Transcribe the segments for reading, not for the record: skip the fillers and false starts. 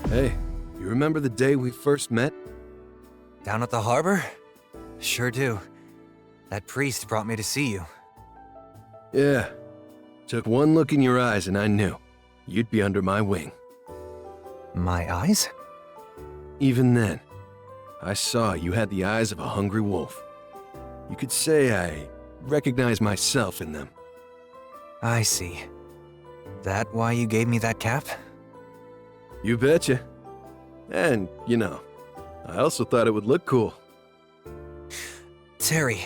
Hey, you remember the day we first met? Down at the harbor? Sure do. That priest brought me to see you. Yeah. Took one look in your eyes and I knew you'd be under my wing. My eyes? Even then, I saw you had the eyes of a hungry wolf. You could say I recognized myself in them. I see. That why you gave me that cap? You betcha. And, you know, I also thought it would look cool. Terry,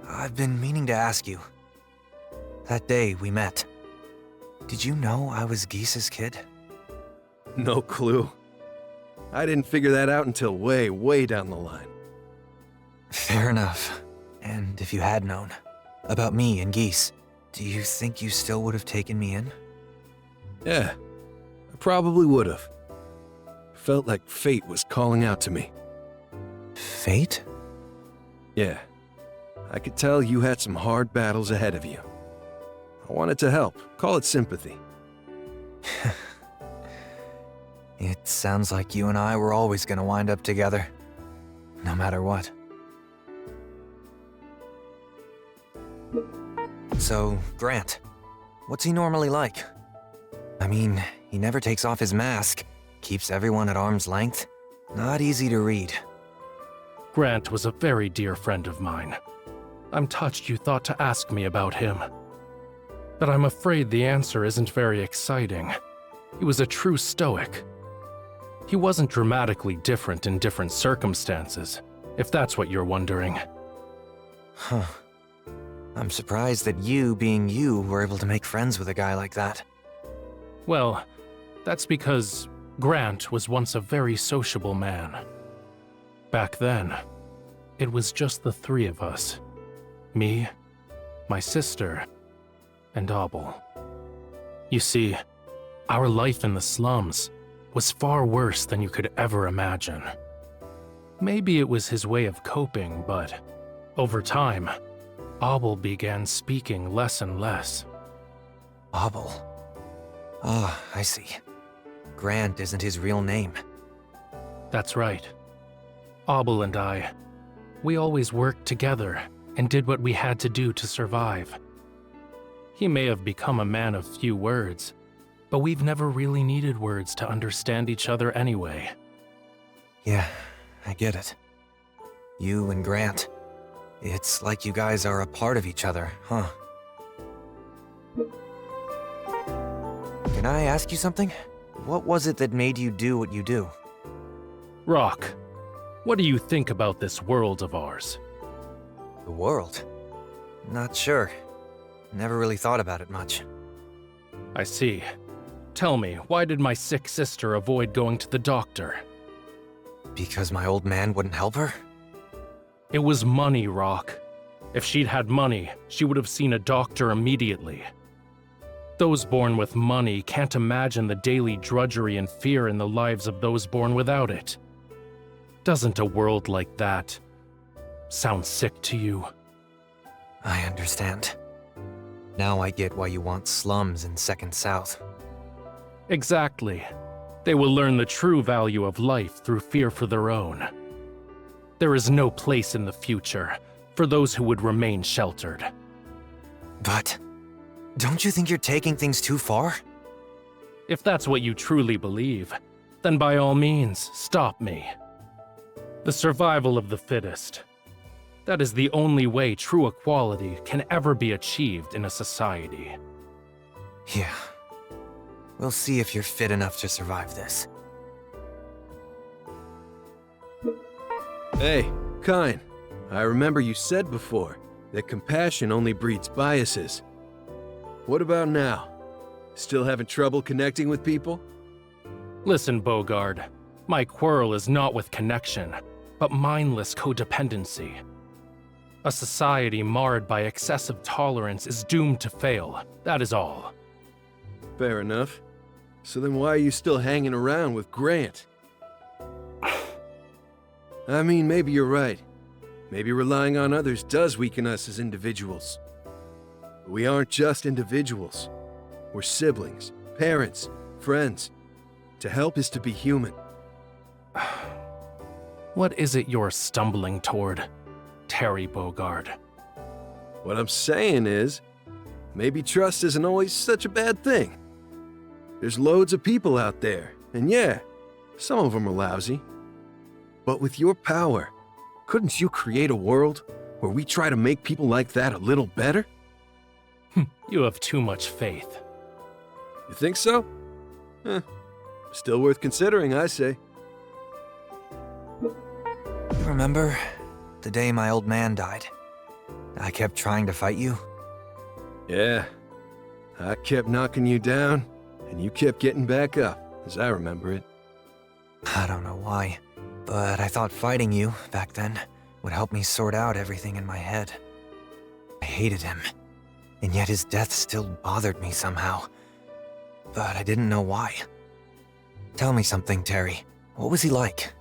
I've been meaning to ask you. That day we met, did you know I was Geese's kid? No clue. I didn't figure that out until way, way down the line. Fair enough. And if you had known about me and Geese, do you think you still would have taken me in? Yeah, I probably would have. Felt like fate was calling out to me. Fate? Yeah, I could tell you had some hard battles ahead of you. I wanted to help, call it sympathy. It sounds like you and I were always gonna wind up together, no matter what. So, Grant, what's he normally like? I mean, he never takes off his mask, keeps everyone at arm's length. Not easy to read. Grant was a very dear friend of mine. I'm touched you thought to ask me about him. But I'm afraid the answer isn't very exciting. He was a true stoic. He wasn't dramatically different in different circumstances, if that's what you're wondering. Huh. I'm surprised that you, being you, were able to make friends with a guy like that. Well, that's because Grant was once a very sociable man. Back then, it was just the three of us. Me, my sister, and Abel. You see, our life in the slums was far worse than you could ever imagine. Maybe it was his way of coping, but over time, Abel began speaking less and less. Abel. Ah, I see. Grant isn't his real name. That's right. Abel and I, we always worked together and did what we had to do to survive. He may have become a man of few words, but we've never really needed words to understand each other anyway. Yeah, I get it. You and Grant. It's like you guys are a part of each other, huh? Can I ask you something? What was it that made you do what you do? Rock, what do you think about this world of ours? The world? Not sure. Never really thought about it much. I see. Tell me, why did my sick sister avoid going to the doctor? Because my old man wouldn't help her? It was money, Rock. If she'd had money, she would have seen a doctor immediately. Those born with money can't imagine the daily drudgery and fear in the lives of those born without it. Doesn't a world like that sound sick to you? I understand. Now I get why you want slums in Second South. Exactly. They will learn the true value of life through fear for their own. There is no place in the future for those who would remain sheltered. But don't you think you're taking things too far? If that's what you truly believe, then by all means, stop me. The survival of the fittest. That is the only way true equality can ever be achieved in a society. Yeah. We'll see if you're fit enough to survive this. Hey, Kine, I remember you said before that compassion only breeds biases. What about now? Still having trouble connecting with people? Listen, Bogard, my quarrel is not with connection, but mindless codependency. A society marred by excessive tolerance is doomed to fail, that is all. Fair enough. So then why are you still hanging around with Grant? I mean, maybe you're right. Maybe relying on others does weaken us as individuals. But we aren't just individuals. We're siblings, parents, friends. To help is to be human. What is it you're stumbling toward, Terry Bogard? What I'm saying is, maybe trust isn't always such a bad thing. There's loads of people out there, and yeah, some of them are lousy. But with your power, couldn't you create a world where we try to make people like that a little better? You have too much faith. You think so? Still worth considering, I say. You remember the day my old man died? I kept trying to fight you. Yeah. I kept knocking you down, and you kept getting back up, as I remember it. I don't know why, but I thought fighting you back then would help me sort out everything in my head. I hated him, and yet his death still bothered me somehow. But I didn't know why. Tell me something, Terry. What was he like?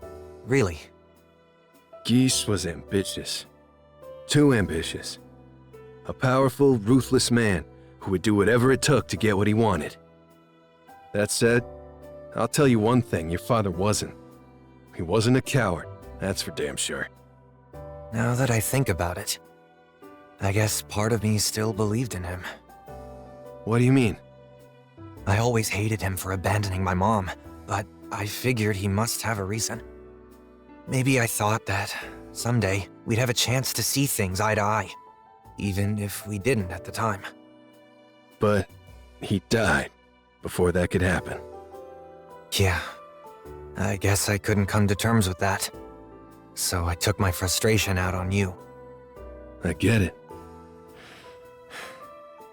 Really? Geese was ambitious. Too ambitious. A powerful, ruthless man who would do whatever it took to get what he wanted. That said, I'll tell you one thing your father wasn't. He wasn't a coward, that's for damn sure. Now that I think about it, I guess part of me still believed in him. What do you mean? I always hated him for abandoning my mom, but I figured he must have a reason. Maybe I thought that someday we'd have a chance to see things eye to eye, even if we didn't at the time. But he died before that could happen. Yeah, I guess I couldn't come to terms with that. So I took my frustration out on you. I get it.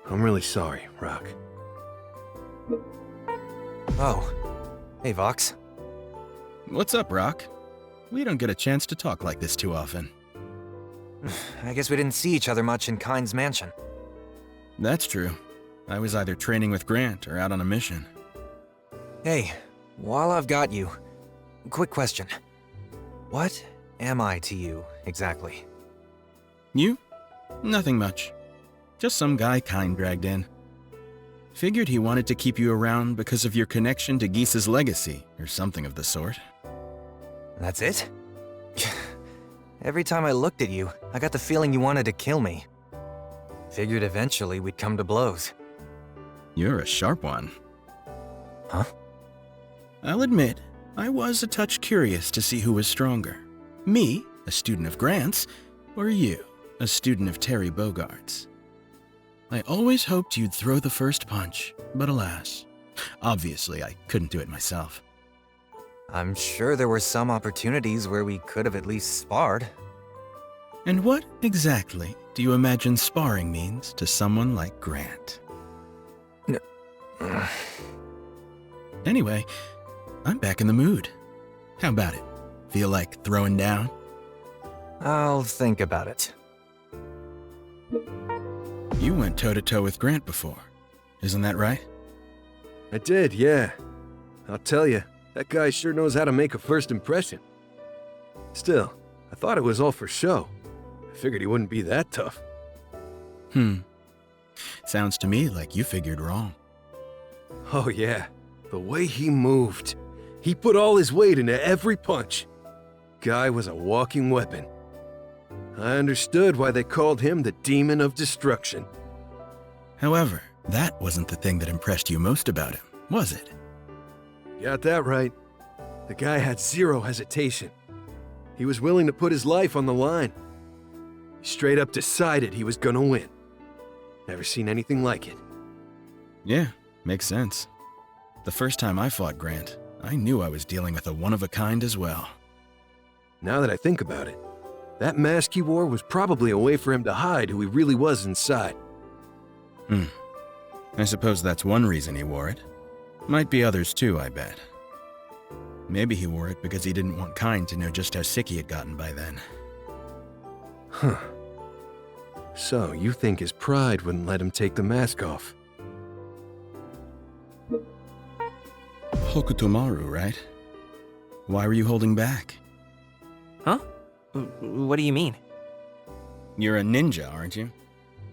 I'm really sorry, Rock. Oh, hey Vox. What's up, Rock? We don't get a chance to talk like this too often. I guess we didn't see each other much in Kyne's mansion. That's true. I was either training with Grant or out on a mission. Hey, while I've got you, quick question. What am I to you, exactly? You? Nothing much. Just some guy Kyne dragged in. Figured he wanted to keep you around because of your connection to Geese's legacy, or something of the sort. That's it? Every time I looked at you, I got the feeling you wanted to kill me. Figured eventually we'd come to blows. You're a sharp one. Huh? I'll admit, I was a touch curious to see who was stronger. Me, a student of Grant's, or you, a student of Terry Bogard's. I always hoped you'd throw the first punch, but alas, obviously I couldn't do it myself. I'm sure there were some opportunities where we could have at least sparred. And what exactly do you imagine sparring means to someone like Grant? Anyway, I'm back in the mood. How about it? Feel like throwing down? I'll think about it. You went toe-to-toe with Grant before, isn't that right? I did, yeah. I'll tell you, that guy sure knows how to make a first impression. Still, I thought it was all for show. I figured he wouldn't be that tough. Sounds to me like you figured wrong. Oh yeah, the way he moved. He put all his weight into every punch. Guy was a walking weapon. I understood why they called him the Demon of Destruction. However, that wasn't the thing that impressed you most about him, was it? Got that right. The guy had zero hesitation. He was willing to put his life on the line. He straight up decided he was gonna win. Never seen anything like it. Yeah, makes sense. The first time I fought Grant, I knew I was dealing with a one-of-a-kind as well. Now that I think about it, that mask he wore was probably a way for him to hide who he really was inside. I suppose that's one reason he wore it. Might be others too, I bet. Maybe he wore it because he didn't want Kyne to know just how sick he had gotten by then. Huh. So, you think his pride wouldn't let him take the mask off? Hokutomaru, right? Why were you holding back? Huh? What do you mean? You're a ninja, aren't you?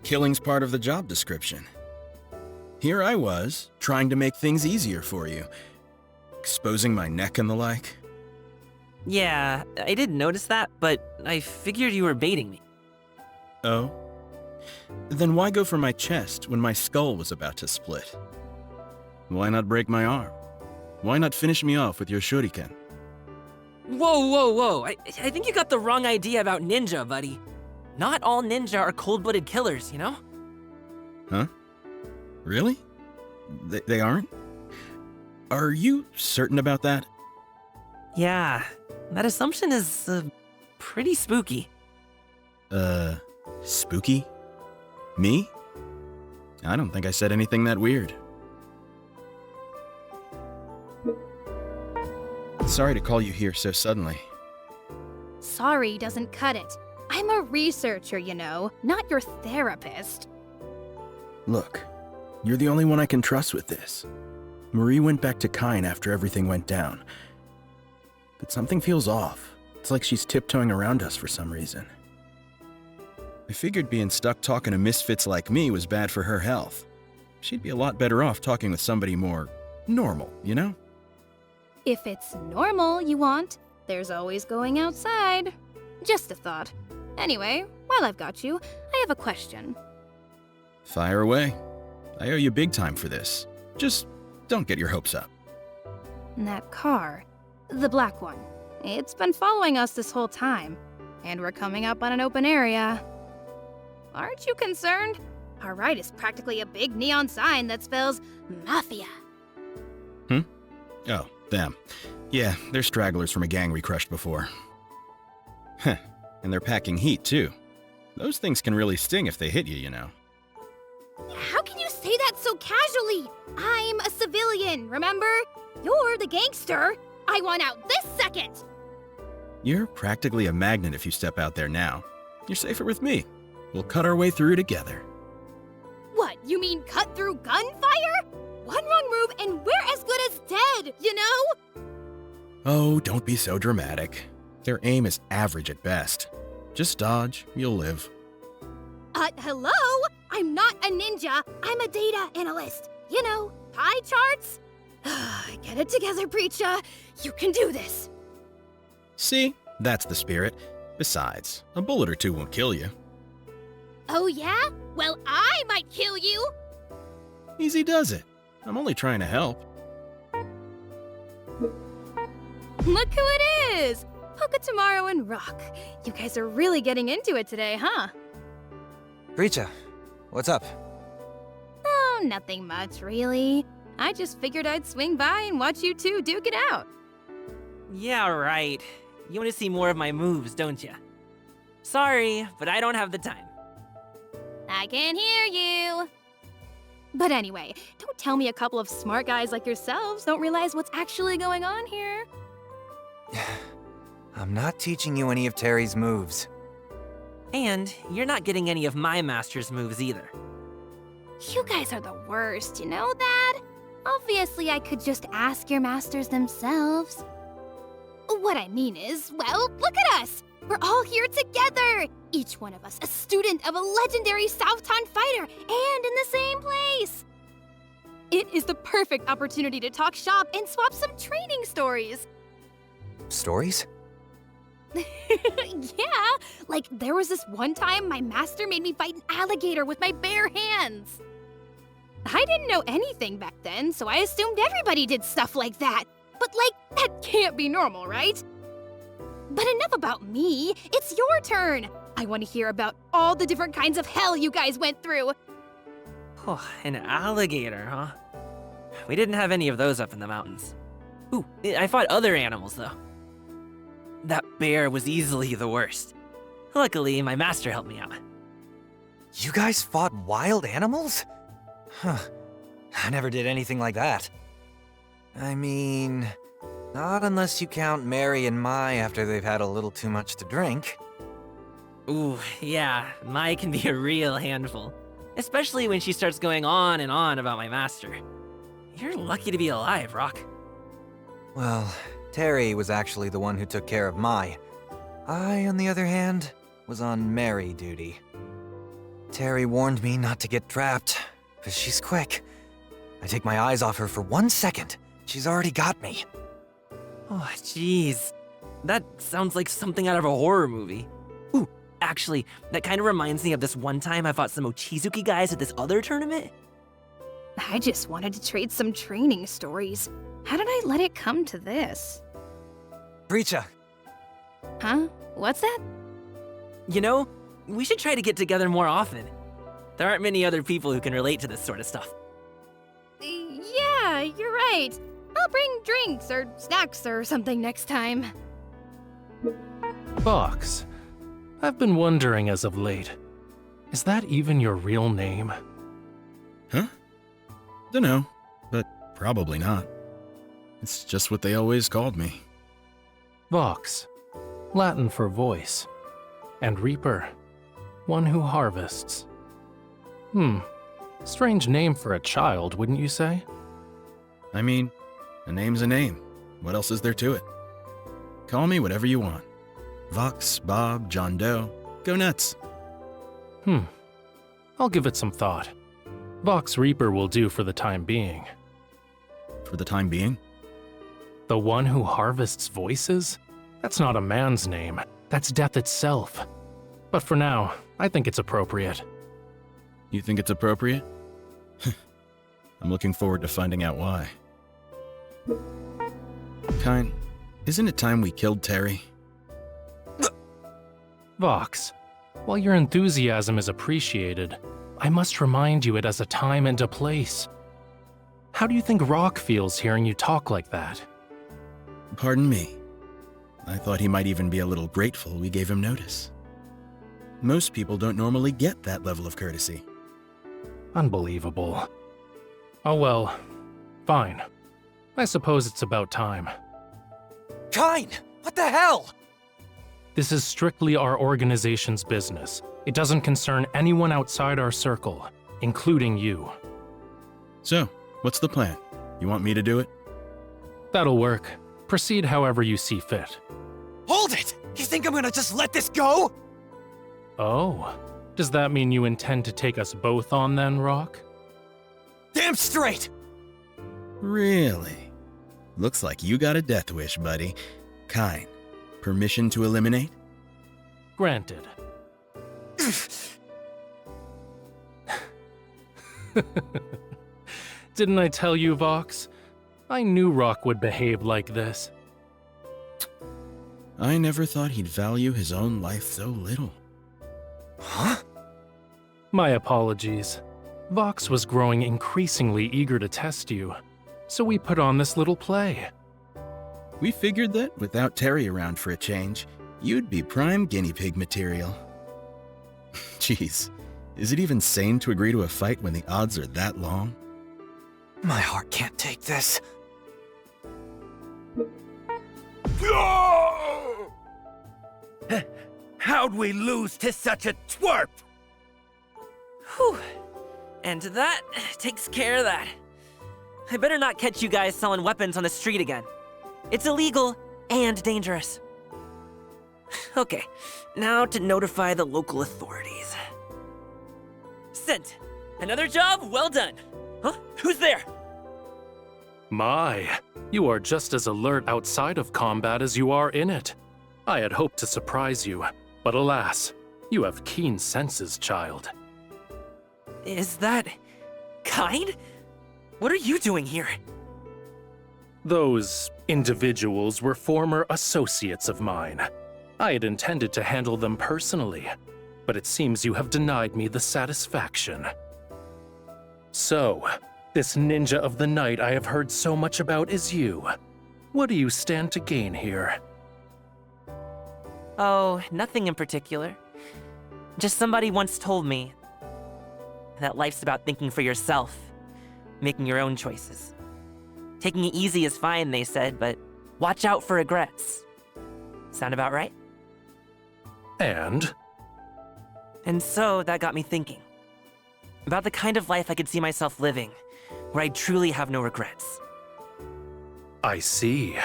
Killing's part of the job description. here I was, trying to make things easier for you. Exposing my neck and the like. Yeah, I didn't notice that, but I figured you were baiting me. Oh? Then why go for my chest when my skull was about to split? Why not break my arm? Why not finish me off with your shuriken? Whoa, whoa, whoa. I think you got the wrong idea about ninja, buddy. Not all ninja are cold-blooded killers, you know? Huh? Really? They aren't? Are you certain about that? Yeah, that assumption is pretty spooky. Spooky? Me? I don't think I said anything that weird. Sorry to call you here so suddenly. Sorry doesn't cut it. I'm a researcher, you know, not your therapist. Look, you're the only one I can trust with this. Marie went back to Kine after everything went down. But something feels off. It's like she's tiptoeing around us for some reason. I figured being stuck talking to misfits like me was bad for her health. She'd be a lot better off talking with somebody more normal, you know? If it's normal you want, there's always going outside. Just a thought. Anyway, while I've got you, I have a question. Fire away. I owe you big time for this. Just don't get your hopes up. That car, the black one, it's been following us this whole time, and we're coming up on an open area. Aren't you concerned? Our right is practically a big neon sign that spells mafia. Oh, them. Yeah, they're stragglers from a gang we crushed before. Heh, and they're packing heat, too. Those things can really sting if they hit you, you know. How can you say that so casually? I'm a civilian, remember? You're the gangster. I want out this second. You're practically a magnet if you step out there now. You're safer with me. We'll cut our way through together. What, you mean cut through gunfire? One wrong move and we're as good as dead, you know? Oh, don't be so dramatic. Their aim is average at best. Just dodge, you'll live. Hello? I'm not a ninja. I'm a data analyst. You know, pie charts? Get it together, Preacher. You can do this. See? That's the spirit. Besides, a bullet or two won't kill you. Oh yeah? Well, I might kill you. Easy does it. I'm only trying to help. Look who it is! Poca Tomorrow and Rock. You guys are really getting into it today, huh? Richa, what's up? Oh, nothing much, really. I just figured I'd swing by and watch you two duke it out. Yeah, right. You want to see more of my moves, don't you? Sorry, but I don't have the time. I can hear you. But anyway, don't tell me a couple of smart guys like yourselves don't realize what's actually going on here. I'm not teaching you any of Terry's moves. And you're not getting any of my master's moves either. You guys are the worst, you know that? Obviously, I could just ask your masters themselves. What I mean is, well, look at us! We're all here together! Each one of us a student of a legendary Southtown fighter, and in the same place! It is the perfect opportunity to talk shop and swap some training stories. Stories? Yeah, like there was this one time my master made me fight an alligator with my bare hands. I didn't know anything back then, so I assumed everybody did stuff like that. But like, that can't be normal, right? But enough about me, it's your turn. I want to hear about all the different kinds of hell you guys went through. Oh, an alligator, huh? We didn't have any of those up in the mountains. Ooh, I fought other animals, though. That bear was easily the worst. Luckily, my master helped me out. You guys fought wild animals? Huh. I never did anything like that. I mean, not unless you count Mary and Mai after they've had a little too much to drink. Ooh, yeah, Mai can be a real handful. Especially when she starts going on and on about my master. You're lucky to be alive, Rock. Well, Terry was actually the one who took care of Mai. I, on the other hand, was on Mary duty. Terry warned me not to get trapped, because she's quick, I take my eyes off her for 1 second. She's already got me. Oh, jeez. That sounds like something out of a horror movie. Ooh, actually, that kind of reminds me of this one time I fought some Ochizuki guys at this other tournament. I just wanted to trade some training stories. How did I let it come to this? Preacha, Huh? What's that? You know, we should try to get together more often. There aren't many other people who can relate to this sort of stuff. Yeah, you're right. I'll bring drinks or snacks or something next time. Vox, I've been wondering as of late, is that even your real name? Huh? Dunno, but probably not. It's just what they always called me. Vox, Latin for voice, and reaper, one who harvests. Strange name for a child, wouldn't you say? I mean, a name's a name. What else is there to it? Call me whatever you want. Vox, Bob, John Doe. Go nuts. I'll give it some thought. Vox Reaper will do for the time being. For the time being? The one who harvests voices? That's not a man's name. That's death itself. But for now, I think it's appropriate. You think it's appropriate? I'm looking forward to finding out why. Kine, isn't it time we killed Terry? Vox, while your enthusiasm is appreciated, I must remind you it has a time and a place. How do you think Rock feels hearing you talk like that? Pardon me. I thought he might even be a little grateful we gave him notice. Most people don't normally get that level of courtesy. Unbelievable. Oh well, fine. I suppose it's about time. Kine! What the hell? This is strictly our organization's business. It doesn't concern anyone outside our circle, including you. So, what's the plan? You want me to do it? That'll work. Proceed however you see fit. Hold it! You think I'm gonna just let this go? Oh, does that mean you intend to take us both on then, Rock? Damn straight! Really? Looks like you got a death wish, buddy. Kine, permission to eliminate? Granted. Didn't I tell you, Vox? I knew Rock would behave like this. I never thought he'd value his own life so little. Huh? My apologies. Vox was growing increasingly eager to test you, so we put on this little play. We figured that, without Terry around for a change, you'd be prime guinea pig material. Jeez, is it even sane to agree to a fight when the odds are that long? My heart can't take this. How'd we lose to such a twerp? Whew. And that takes care of that. I better not catch you guys selling weapons on the street again. It's illegal and dangerous. Okay, now to notify the local authorities. Sent. Another job well done. Huh? Who's there? My, you are just as alert outside of combat as you are in it. I had hoped to surprise you, but alas, you have keen senses, child. Is that kind? What are you doing here? Those individuals were former associates of mine. I had intended to handle them personally, but it seems you have denied me the satisfaction. So, this ninja of the night I have heard so much about is you. What do you stand to gain here? Oh, nothing in particular. Just somebody once told me that life's about thinking for yourself, making your own choices. Taking it easy is fine, they said, but watch out for regrets. Sound about right? And? And so that got me thinking about the kind of life I could see myself living, where I truly have no regrets. I see.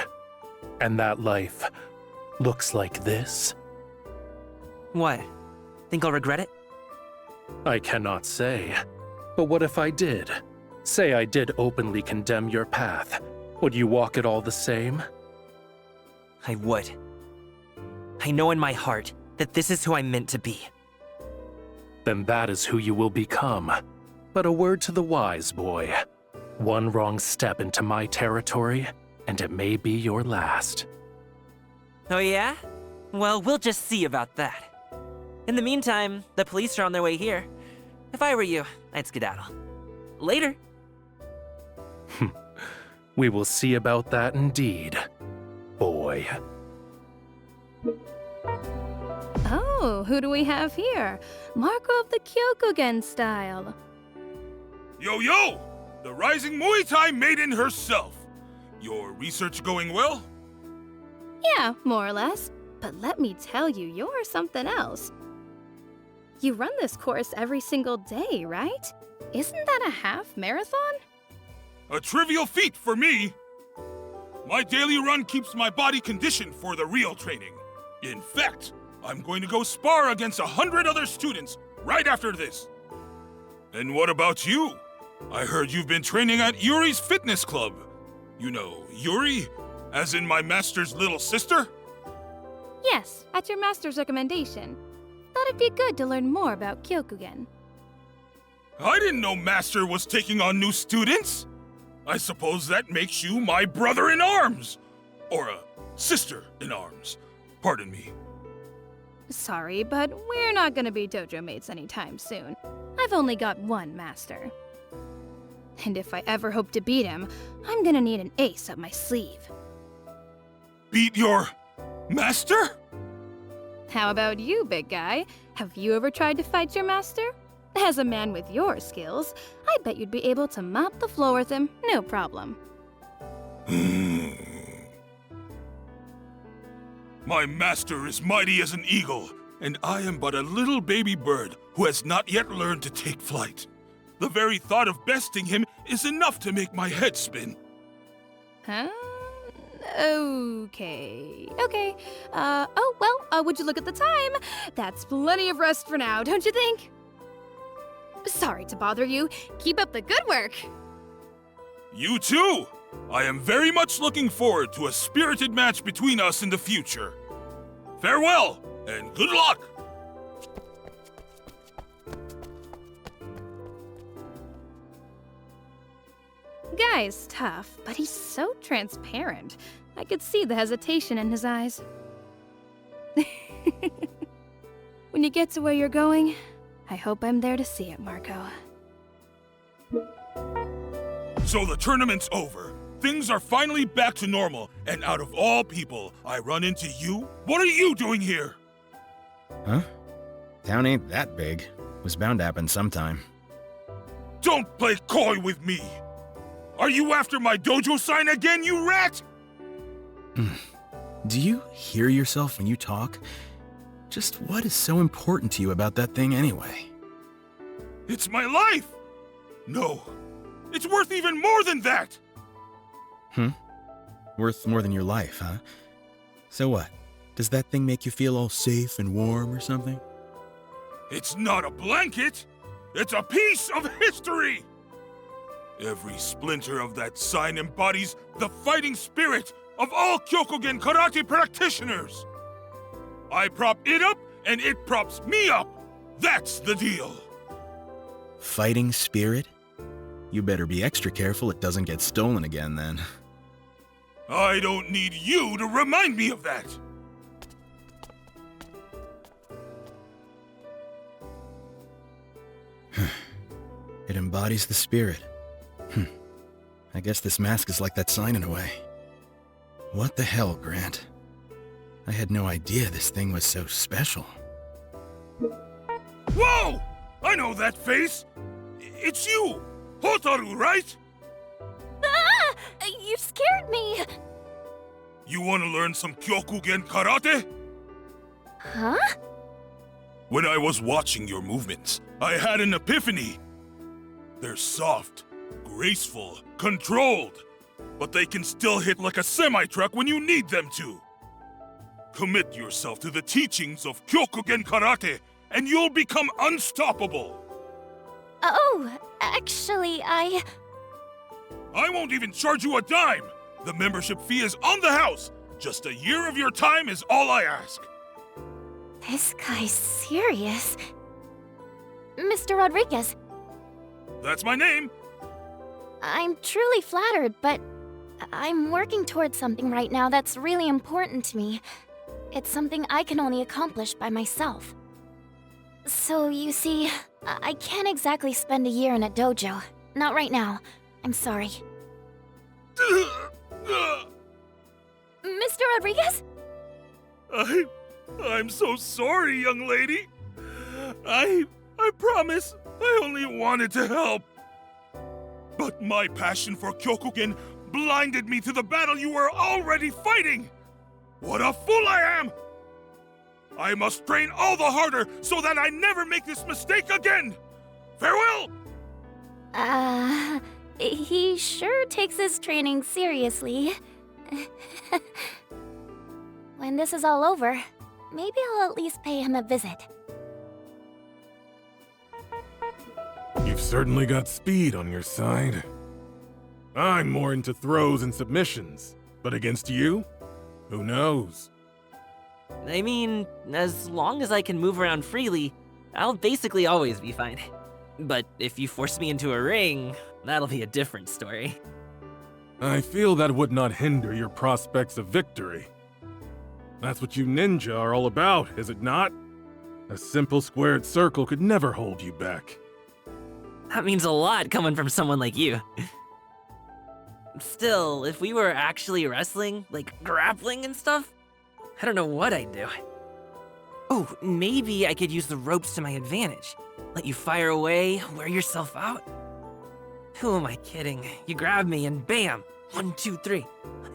And that life looks like this? What? Think I'll regret it? I cannot say. But what if I did? Say I did openly condemn your path. Would you walk it all the same? I would. I know in my heart that this is who I'm meant to be. Then that is who you will become. But a word to the wise, boy. One wrong step into my territory, and it may be your last. Oh yeah? Well, we'll just see about that. In the meantime, the police are on their way here. If I were you, I'd skedaddle. Later. We will see about that indeed, boy. Oh, who do we have here? Marco of the Kyokugen style. Yo, yo! The rising Muay Thai maiden herself. Your research going well? Yeah, more or less. But let me tell you, you're something else. You run this course every single day, right? Isn't that a half marathon? A trivial feat for me. My daily run keeps my body conditioned for the real training. In fact, I'm going to go spar against 100 other students right after this. And what about you? I heard you've been training at Yuri's fitness club. You know, Yuri? As in my master's little sister? Yes, at your master's recommendation. Thought it'd be good to learn more about Kyokugen. I didn't know Master was taking on new students. I suppose that makes you my brother-in-arms. Or a sister-in-arms. Pardon me. Sorry, but we're not gonna be dojo mates anytime soon. I've only got one master. And if I ever hope to beat him, I'm gonna need an ace up my sleeve. Beat your master? How about you, big guy? Have you ever tried to fight your master? As a man with your skills, I bet you'd be able to mop the floor with him, no problem. My master is mighty as an eagle, and I am but a little baby bird who has not yet learned to take flight. The very thought of besting him is enough to make my head spin. Huh? Okay. Would you look at the time? That's plenty of rest for now, don't you think? Sorry to bother you. Keep up the good work. You too! I am very much looking forward to a spirited match between us in the future. Farewell, and good luck! Guy's tough, but he's so transparent. I could see the hesitation in his eyes. When you get to where you're going, I hope I'm there to see it, Marco. So the tournament's over. Things are finally back to normal, and out of all people, I run into you? What are you doing here? Huh? Town ain't that big. Was bound to happen sometime. Don't play coy with me! Are you after my dojo sign again, you rat? Do you hear yourself when you talk? Just what is so important to you about that thing anyway? It's my life! No, it's worth even more than that! Worth more than your life, huh? So what? Does that thing make you feel all safe and warm or something? It's not a blanket! It's a piece of history! Every splinter of that sign embodies the fighting spirit of all Kyokugen karate practitioners! I prop it up, and it props me up! That's the deal! Fighting spirit? You better be extra careful it doesn't get stolen again, then. I don't need you to remind me of that! It embodies the spirit. I guess this mask is like that sign in a way. What the hell, Grant? I had no idea this thing was so special. Whoa! I know that face! It's you! Hotaru, right? Ah! You scared me! You want to learn some Kyokugen karate? Huh? When I was watching your movements, I had an epiphany. They're soft, graceful, controlled, but they can still hit like a semi-truck when you need them to. Commit yourself to the teachings of Kyokugen karate, and you'll become unstoppable. Oh, actually, I won't even charge you a dime! The membership fee is on the house! Just a year of your time is all I ask! This guy's serious. Mr. Rodriguez, That's my name! I'm truly flattered, but I'm working towards something right now that's really important to me. It's something I can only accomplish by myself. So, you see, I can't exactly spend a year in a dojo. Not right now. I'm sorry. Mr. Rodriguez? I'm so sorry, young lady. I promise I only wanted to help. But my passion for Kyokugen blinded me to the battle you were already fighting. What a fool I am! I must train all the harder so that I never make this mistake again. Farewell! He sure takes his training seriously. When this is all over, maybe I'll at least pay him a visit. You've certainly got speed on your side. I'm more into throws and submissions, but against you? Who knows? I mean, as long as I can move around freely, I'll basically always be fine. But if you force me into a ring, that'll be a different story. I feel that would not hinder your prospects of victory. That's what you ninja are all about, is it not? A simple squared circle could never hold you back. That means a lot coming from someone like you. Still, if we were actually wrestling, like grappling and stuff, I don't know what I'd do. Oh, maybe I could use the ropes to my advantage. Let you fire away, wear yourself out. Who am I kidding? You grab me and bam! 1, 2, 3.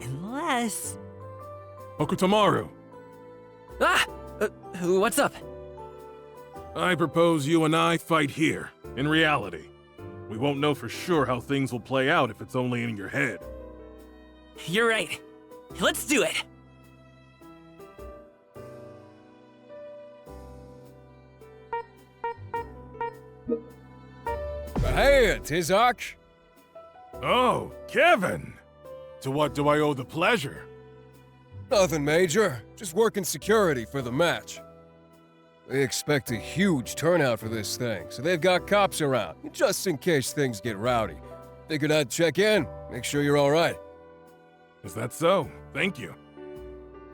Unless... Okutamaru, Ah! What's up? I propose you and I fight here, in reality. We won't know for sure how things will play out if it's only in your head. You're right. Let's do it! Hey, Tizak. Oh, Kevin! To what do I owe the pleasure? Nothing major. Just working security for the match. They expect a huge turnout for this thing, so they've got cops around, just in case things get rowdy. Figured I'd check in, make sure you're all right. Is that so? Thank you.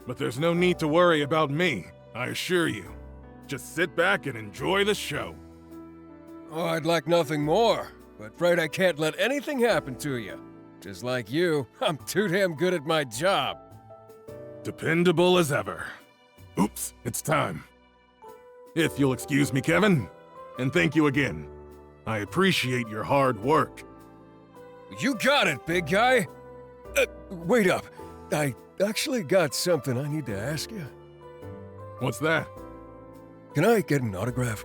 But there's no need to worry about me, I assure you. Just sit back and enjoy the show. Oh, I'd like nothing more, but afraid I can't let anything happen to you. Just like you, I'm too damn good at my job. Dependable as ever. Oops, it's time. If you'll excuse me, Kevin, and thank you again. I appreciate your hard work. You got it, big guy. Wait up. I actually got something I need to ask you. What's that? Can I get an autograph?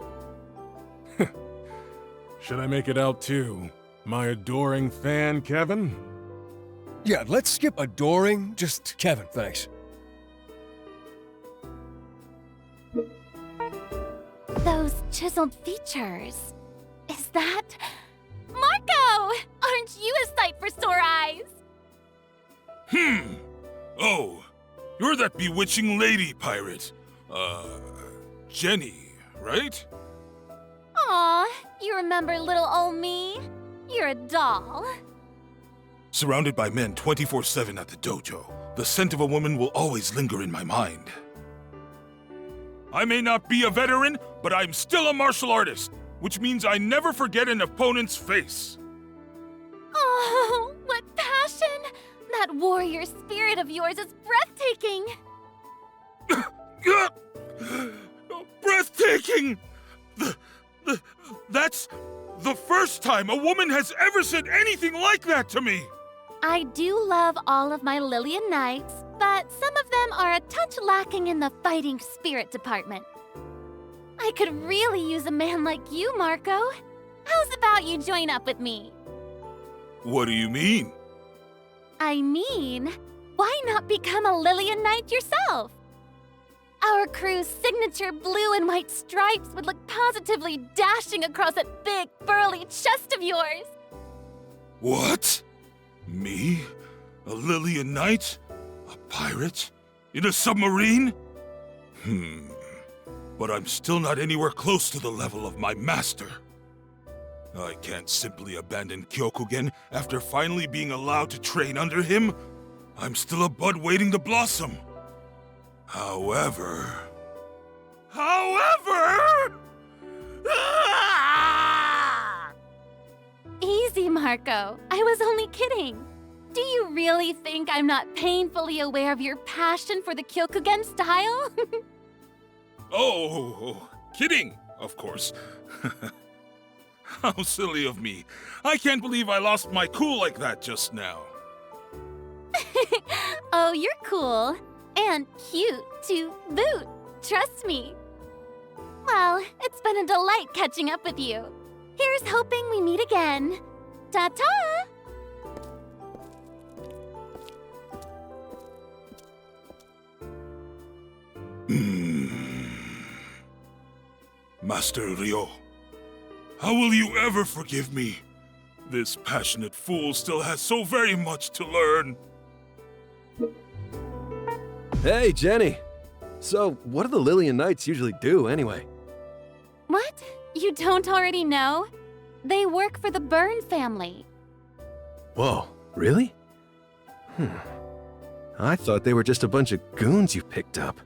Should I make it out to my adoring fan, Kevin? Yeah, let's skip adoring. Just Kevin, thanks. Those chiseled features. Is that... Marco! Aren't you a sight for sore eyes? Oh, you're that bewitching lady pirate. Jenny, right? Aw, you remember little old me? You're a doll. Surrounded by men 24/7 at the dojo, the scent of a woman will always linger in my mind. I may not be a veteran, but I'm still a martial artist, which means I never forget an opponent's face. Oh, what passion! That warrior spirit of yours is breathtaking! Breathtaking! That's the first time a woman has ever said anything like that to me! I do love all of my Lillian Knights, but some of them are a touch lacking in the fighting spirit department. I could really use a man like you, Marco. How's about you join up with me? What do you mean? I mean, why not become a Lillian Knight yourself? Our crew's signature blue and white stripes would look positively dashing across that big, burly chest of yours. What? Me? A Lillian Knight? A pirate? In a submarine? But I'm still not anywhere close to the level of my master. I can't simply abandon Kyokugen after finally being allowed to train under him. I'm still a bud waiting to blossom. However... Easy, Marco. I was only kidding. Do you really think I'm not painfully aware of your passion for the Kyokugen style? Oh, kidding, of course. How silly of me. I can't believe I lost my cool like that just now. Oh, you're cool. And cute, to boot. Trust me. Well, it's been a delight catching up with you. Here's hoping we meet again. Ta-ta! Master Ryo, how will you ever forgive me? This passionate fool still has so very much to learn. Hey, Jenny. So, what do the Lillian Knights usually do, anyway? What? You don't already know? They work for the Byrne family. Whoa, really? I thought they were just a bunch of goons you picked up.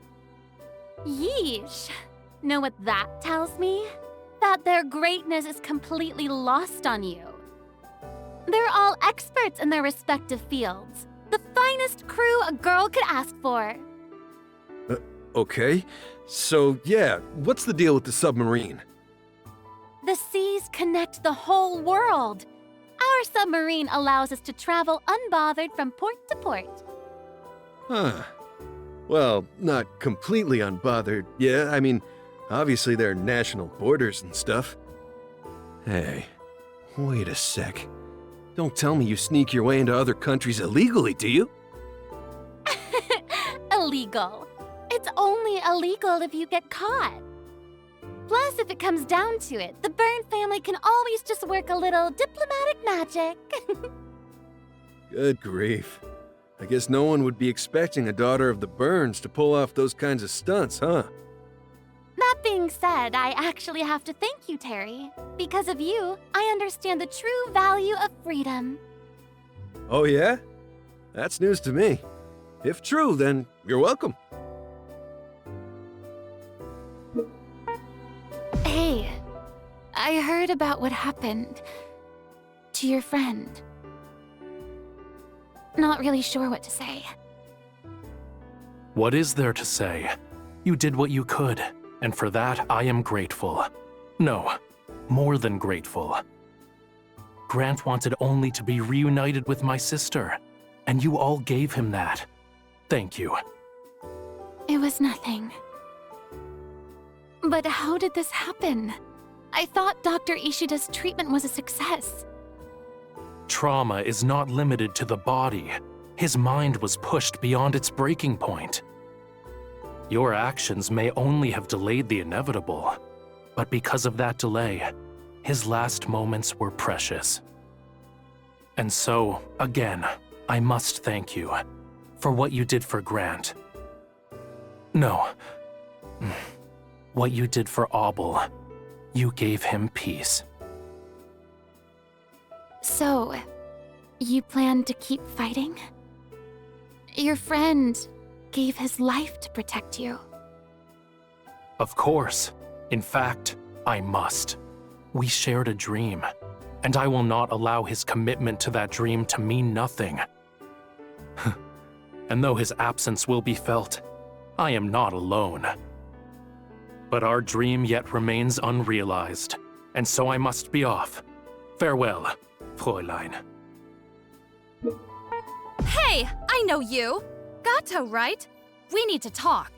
Yeesh. Know what that tells me? That their greatness is completely lost on you. They're all experts in their respective fields. The finest crew a girl could ask for. Okay. So, yeah, what's the deal with the submarine? The seas connect the whole world. Our submarine allows us to travel unbothered from port to port. Huh. Well, not completely unbothered. Yeah, I mean, obviously there are national borders and stuff. Hey, wait a sec. Don't tell me you sneak your way into other countries illegally, do you? Illegal. It's only illegal if you get caught. Plus, if it comes down to it, the Byrne family can always just work a little diplomatic magic. Good grief. I guess no one would be expecting a daughter of the Byrnes to pull off those kinds of stunts, huh? That being said, I actually have to thank you, Terry. Because of you, I understand the true value of freedom. Oh yeah? That's news to me. If true, then you're welcome. Hey, I heard about what happened to your friend. Not really sure what to say. What is there to say? You did what you could, and for that I am grateful. No, more than grateful. Grant wanted only to be reunited with my sister, and you all gave him that. Thank you. It was nothing. But how did this happen? I thought Dr. Ishida's treatment was a success. Trauma is not limited to the body. His mind was pushed beyond its breaking point. Your actions may only have delayed the inevitable, but because of that delay, his last moments were precious. And so, again, I must thank you for what you did for Grant. No. What you did for Abel. You gave him peace. So, you plan to keep fighting? Your friend gave his life to protect you. Of course. In fact, I must. We shared a dream, and I will not allow his commitment to that dream to mean nothing. And though his absence will be felt, I am not alone. But our dream yet remains unrealized, and so I must be off. Farewell, Fräulein. Hey, I know you. Gato, right? We need to talk.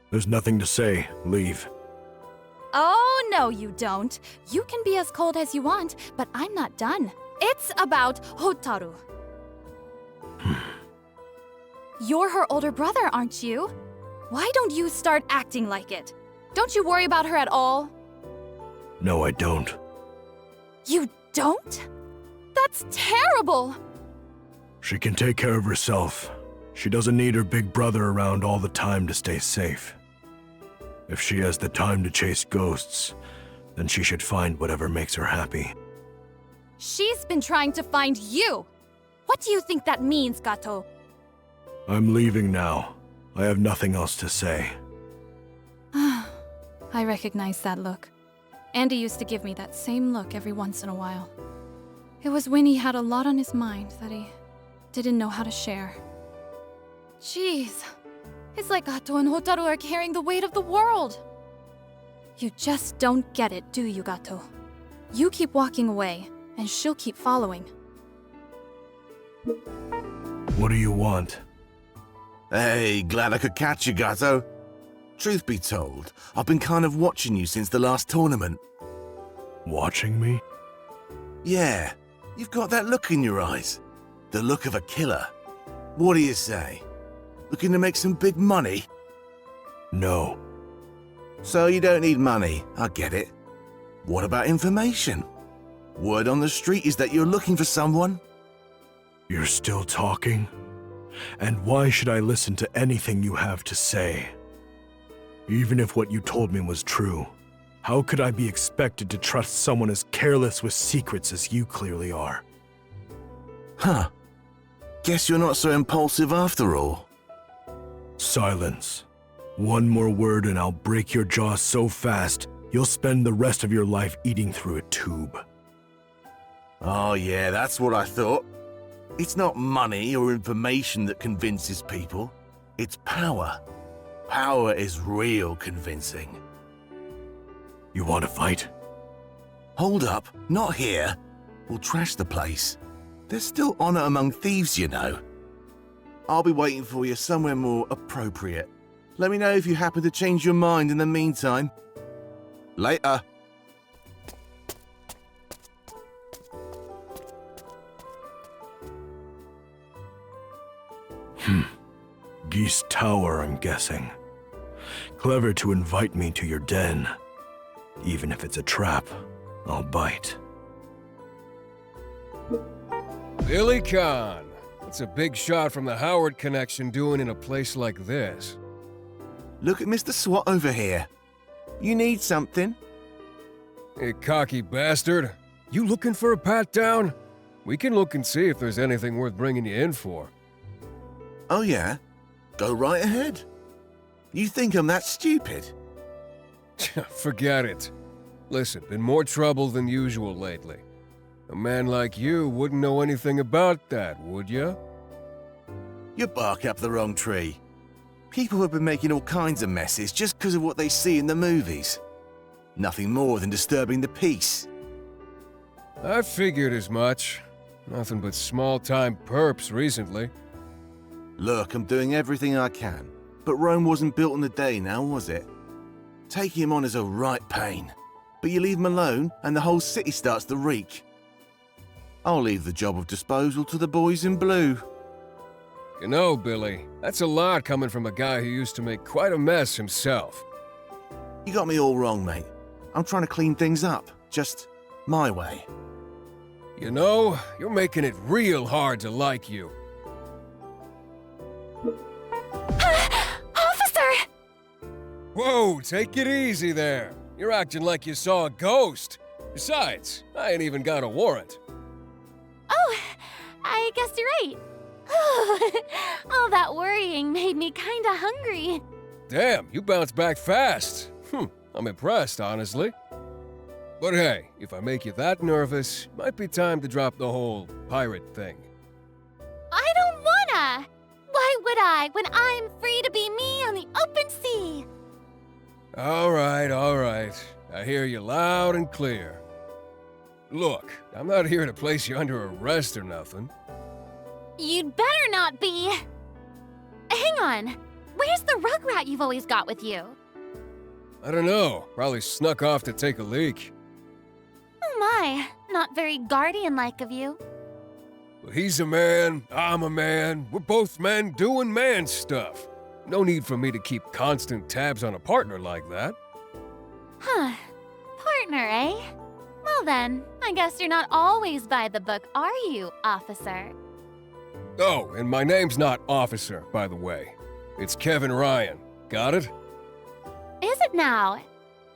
There's nothing to say. Leave. Oh, no, you don't. You can be as cold as you want, but I'm not done. It's about Hotaru. You're her older brother, aren't you? Why don't you start acting like it? Don't you worry about her at all? No, I don't. You don't? That's terrible! She can take care of herself. She doesn't need her big brother around all the time to stay safe. If she has the time to chase ghosts, then she should find whatever makes her happy. She's been trying to find you! What do you think that means, Gato? I'm leaving now. I have nothing else to say. I recognize that look. Andy used to give me that same look every once in a while. It was when he had a lot on his mind that he didn't know how to share. Jeez. It's like Gato and Hotaru are carrying the weight of the world. You just don't get it, do you, Gato? You keep walking away, and she'll keep following. What do you want? Hey, glad I could catch you, Gato. Truth be told, I've been kind of watching you since the last tournament. Watching me? Yeah, you've got that look in your eyes. The look of a killer. What do you say? Looking to make some big money? No. So you don't need money, I get it. What about information? Word on the street is that you're looking for someone. You're still talking? And why should I listen to anything you have to say? Even if what you told me was true, how could I be expected to trust someone as careless with secrets as you clearly are? Huh. Guess you're not so impulsive after all. Silence. One more word and I'll break your jaw so fast, you'll spend the rest of your life eating through a tube. Oh yeah, that's what I thought. It's not money or information that convinces people. It's power. Power is real convincing. You want to fight? Hold up, not here. We'll trash the place. There's still honor among thieves, you know. I'll be waiting for you somewhere more appropriate. Let me know if you happen to change your mind in the meantime. Later. Geese Tower, I'm guessing. Clever to invite me to your den. Even if it's a trap, I'll bite. Billy Khan. What's a big shot from the Howard connection doing in a place like this? Look at Mr. SWAT over here. You need something? Hey, cocky bastard. You looking for a pat down? We can look and see if there's anything worth bringing you in for. Oh yeah? Go right ahead. You think I'm that stupid? Forget it. Listen, been more trouble than usual lately. A man like you wouldn't know anything about that, would ya? You bark up the wrong tree. People have been making all kinds of messes just because of what they see in the movies. Nothing more than disturbing the peace. I figured as much. Nothing but small-time perps recently. Look, I'm doing everything I can. But Rome wasn't built in a day now, was it? Taking him on is a right pain. But you leave him alone, and the whole city starts to reek. I'll leave the job of disposal to the boys in blue. You know, Billy, that's a lot coming from a guy who used to make quite a mess himself. You got me all wrong, mate. I'm trying to clean things up, just my way. You know, you're making it real hard to like you. Officer! Whoa, take it easy there. You're acting like you saw a ghost. Besides, I ain't even got a warrant. Oh, I guess you're right. All that worrying made me kinda hungry. Damn, you bounced back fast. I'm impressed, honestly. But hey, if I make you that nervous, might be time to drop the whole pirate thing. I don't wanna! Why would I when I'm free to be me on the open sea? All right. I hear you loud and clear. Look, I'm not here to place you under arrest or nothing. You'd better not be. Hang on. Where's the rugrat you've always got with you? I don't know. Probably snuck off to take a leak. Oh my, not very guardian-like of you. Well, he's a man, I'm a man. We're both men doing man stuff. No need for me to keep constant tabs on a partner like that. Huh. Partner, eh? Well then, I guess you're not always by the book, are you, officer? Oh, and my name's not Officer, by the way. It's Kevin Ryan. Got it? Is it now?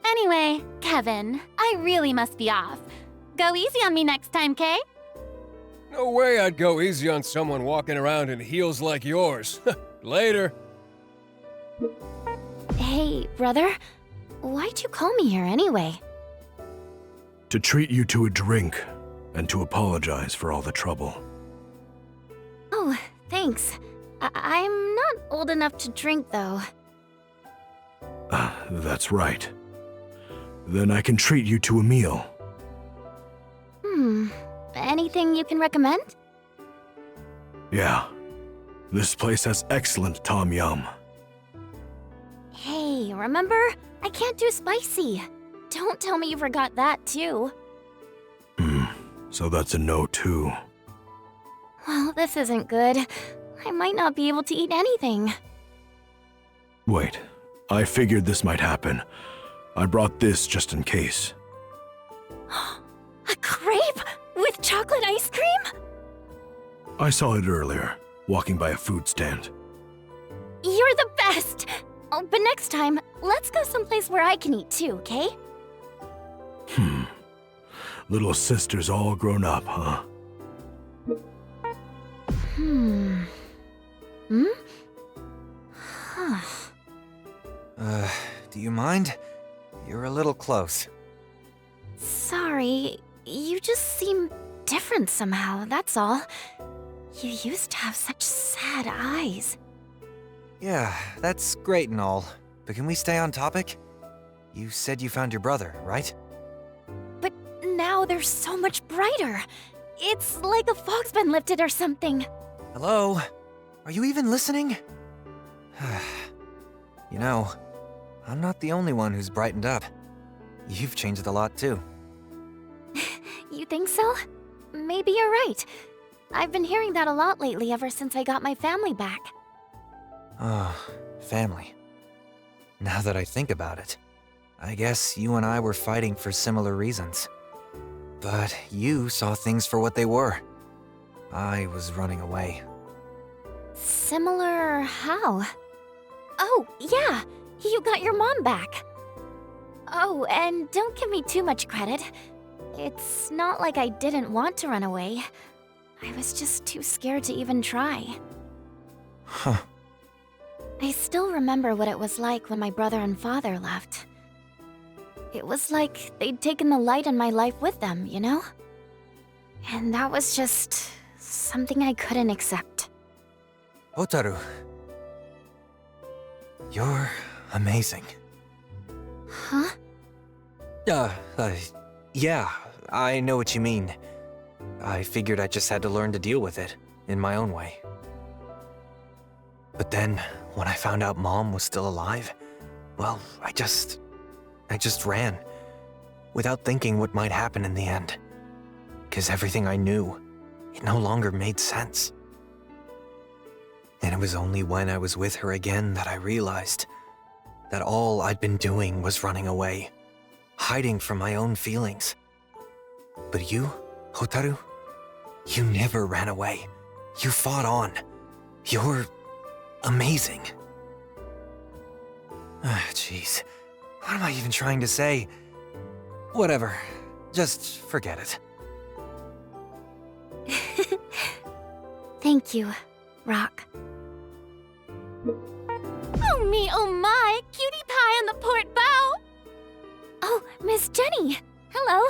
Anyway, Kevin, I really must be off. Go easy on me next time, Kay? No way I'd go easy on someone walking around in heels like yours. Later. Hey, brother. Why'd you call me here anyway? To treat you to a drink, and to apologize for all the trouble. Oh, thanks. I'm not old enough to drink, though. That's right. Then I can treat you to a meal. Anything you can recommend? Yeah. This place has excellent tom yum. Hey, remember? I can't do spicy. Don't tell me you forgot that, too. So that's a no, too. Well, this isn't good. I might not be able to eat anything. Wait, I figured this might happen. I brought this just in case. A crepe? With chocolate ice cream? I saw it earlier, walking by a food stand. You're the best! Oh, but next time, let's go someplace where I can eat too, okay? Little sister's all grown up, huh? Do you mind? You're a little close. Sorry, you just seem different somehow, that's all. You used to have such sad eyes. Yeah, that's great and all, but can we stay on topic? You said you found your brother, right? But now they're so much brighter. It's like a fog's been lifted or something. Hello? Are you even listening? You know, I'm not the only one who's brightened up. You've changed a lot too. You think so? Maybe you're right. I've been hearing that a lot lately ever since I got my family back. Oh, family. Now that I think about it, I guess you and I were fighting for similar reasons. But you saw things for what they were. I was running away. Similar how? Oh, yeah, you got your mom back. Oh, and don't give me too much credit. It's not like I didn't want to run away. I was just too scared to even try. Huh. I still remember what it was like when my brother and father left. It was like they'd taken the light in my life with them, you know? And that was just something I couldn't accept. Hotaru. You're amazing. Huh? Yeah, I know what you mean. I figured I just had to learn to deal with it, in my own way. But then, when I found out Mom was still alive, well, I just ran, without thinking what might happen in the end. 'Cause everything I knew, it no longer made sense. And it was only when I was with her again that I realized that all I'd been doing was running away, hiding from my own feelings. But you, Hotaru, you never ran away. You fought on. You're amazing. Jeez, what am I even trying to say? Whatever, just forget it. Thank you, Rock. Oh me, oh my, cutie pie on the port bow! Oh, Miss Jenny, hello.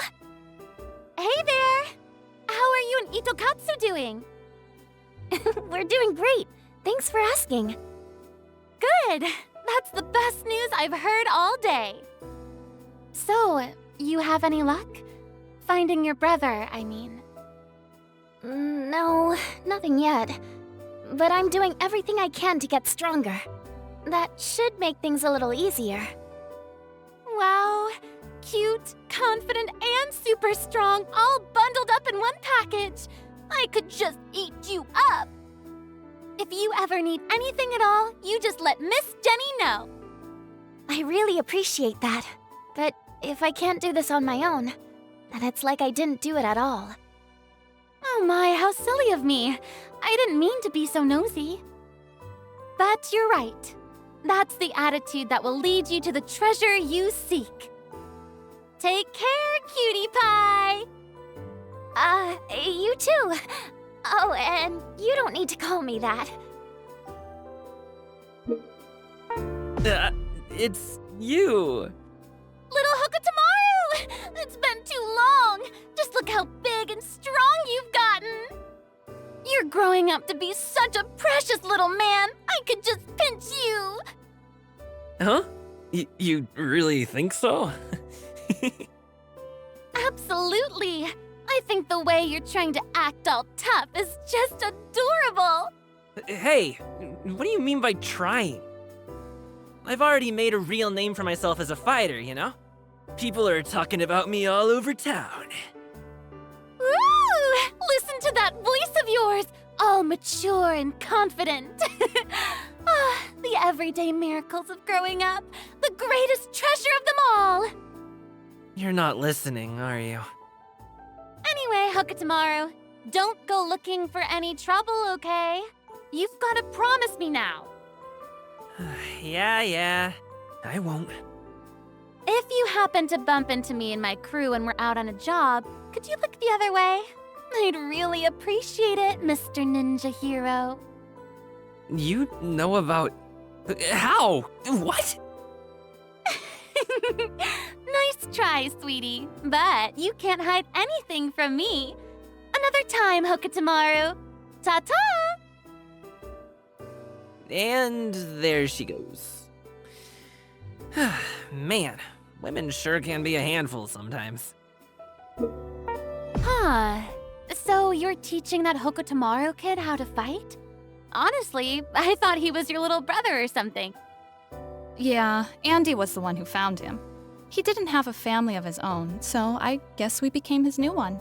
Hey there! How are you and Itokatsu doing? We're doing great, thanks for asking. Good, that's the best news I've heard all day. So, you have any luck? Finding your brother, I mean. No, nothing yet. But I'm doing everything I can to get stronger. That should make things a little easier. Wow, cute, confident, and super strong, all bundled up in one package. I could just eat you up. If you ever need anything at all, you just let Miss Jenny know. I really appreciate that. But if I can't do this on my own, then it's like I didn't do it at all. Oh my, how silly of me. I didn't mean to be so nosy. But you're right. That's the attitude that will lead you to the treasure you seek. Take care, cutie pie! You too. Oh, and you don't need to call me that. It's you. Little Hookatamaru! It's been too long! Just look how big and strong you've gotten! You're growing up to be such a precious little man! I could just pinch you! Huh? You really think so? Absolutely! I think the way you're trying to act all tough is just adorable! Hey, what do you mean by trying? I've already made a real name for myself as a fighter, you know? People are talking about me all over town. Ooh! Listen to that voice of yours! All mature and confident. The everyday miracles of growing up. The greatest treasure of them all! You're not listening, are you? Anyway, Hookatamaru, don't go looking for any trouble, okay? You've got to promise me now. Yeah, I won't. If you happen to bump into me and my crew when we're out on a job, could you look the other way? I'd really appreciate it, Mr. Ninja Hero. You know about... How? What? Nice try, sweetie. But you can't hide anything from me. Another time, Hookatamaru. Ta-ta! And there she goes. Man, women sure can be a handful sometimes. Huh. So you're teaching that Hookatamaru kid how to fight? Honestly, I thought he was your little brother or something. Yeah, Andy was the one who found him. He didn't have a family of his own, so I guess we became his new one.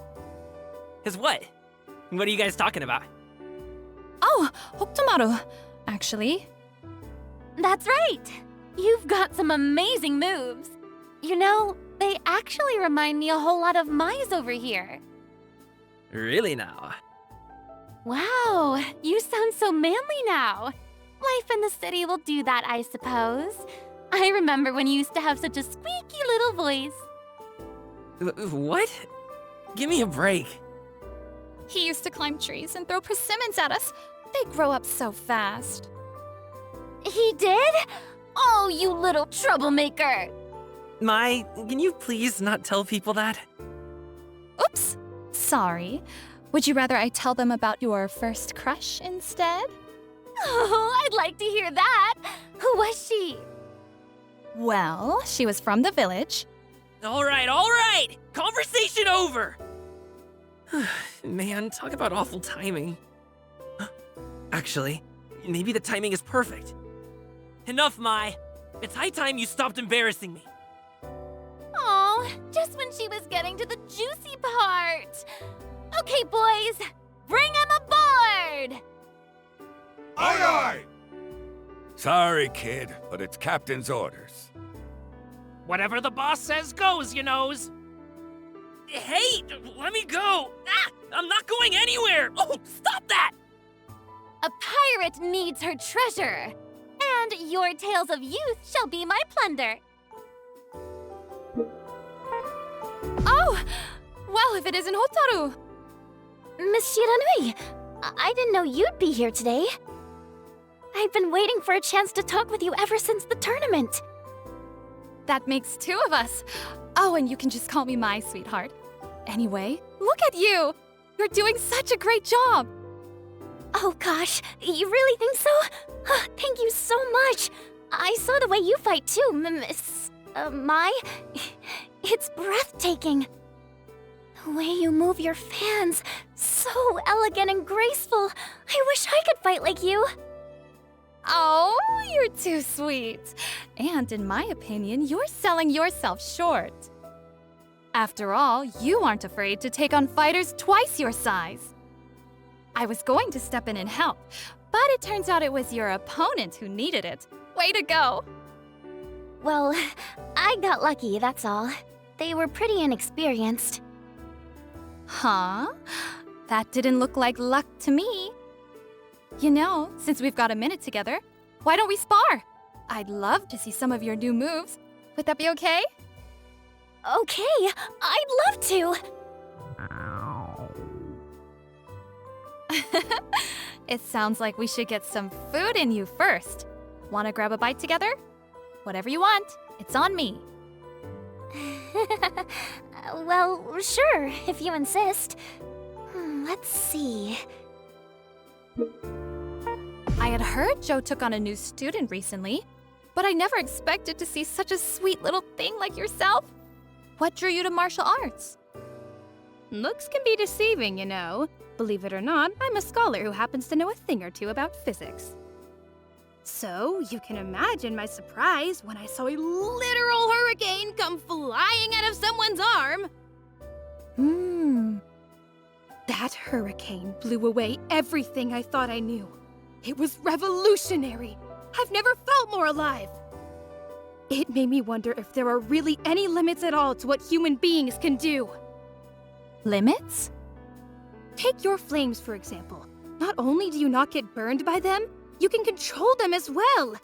His what? What are you guys talking about? Oh, Hookatamaru, actually. That's right! You've got some amazing moves. You know, they actually remind me a whole lot of Mai's over here. Really now? Wow, you sound so manly now. Life in the city will do that, I suppose. I remember when you used to have such a squeaky little voice. What? Give me a break. He used to climb trees and throw persimmons at us. They grow up so fast. He did? Oh, you little troublemaker! Mai, can you please not tell people that? Oops, sorry. Would you rather I tell them about your first crush instead? Oh, I'd like to hear that. Who was she? Well, she was from the village. All right! Conversation over! Man, talk about awful timing. Actually, maybe the timing is perfect. Enough, Mai. It's high time you stopped embarrassing me. Oh, just when she was getting to the juicy part. Okay, boys, bring him aboard! Aye, aye! Sorry, kid, but it's Captain's orders. Whatever the boss says goes, you knows. Hey, let me go! I'm not going anywhere! Oh, stop that! A pirate needs her treasure, and your tales of youth shall be my plunder. Oh! Well, if it isn't Hotaru! Miss Shiranui, I didn't know you'd be here today. I've been waiting for a chance to talk with you ever since the tournament. That makes two of us. Oh, and you can just call me my sweetheart. Anyway, look at you! You're doing such a great job! Oh gosh, you really think so? Thank you so much. I saw the way you fight too, Miss... Mai? It's breathtaking. The way you move your fans, so elegant and graceful. I wish I could fight like you. Oh, you're too sweet. And in my opinion, you're selling yourself short. After all, you aren't afraid to take on fighters twice your size. I was going to step in and help, but it turns out it was your opponent who needed it. Way to go! Well, I got lucky, that's all. They were pretty inexperienced. Huh? That didn't look like luck to me. You know, since we've got a minute together, why don't we spar? I'd love to see some of your new moves. Would that be okay? Okay, I'd love to. It sounds like we should get some food in you first. Wanna grab a bite together? Whatever you want, it's on me. Well, sure, if you insist. Let's see. I had heard Joe took on a new student recently, but I never expected to see such a sweet little thing like yourself. What drew you to martial arts? Looks can be deceiving, you know. Believe it or not, I'm a scholar who happens to know a thing or two about physics. So, you can imagine my surprise when I saw a literal hurricane come flying out of someone's arm. That hurricane blew away everything I thought I knew. It was revolutionary. I've never felt more alive. It made me wonder if there are really any limits at all to what human beings can do. Limits? Take your flames, for example. Not only do you not get burned by them, you can control them as well.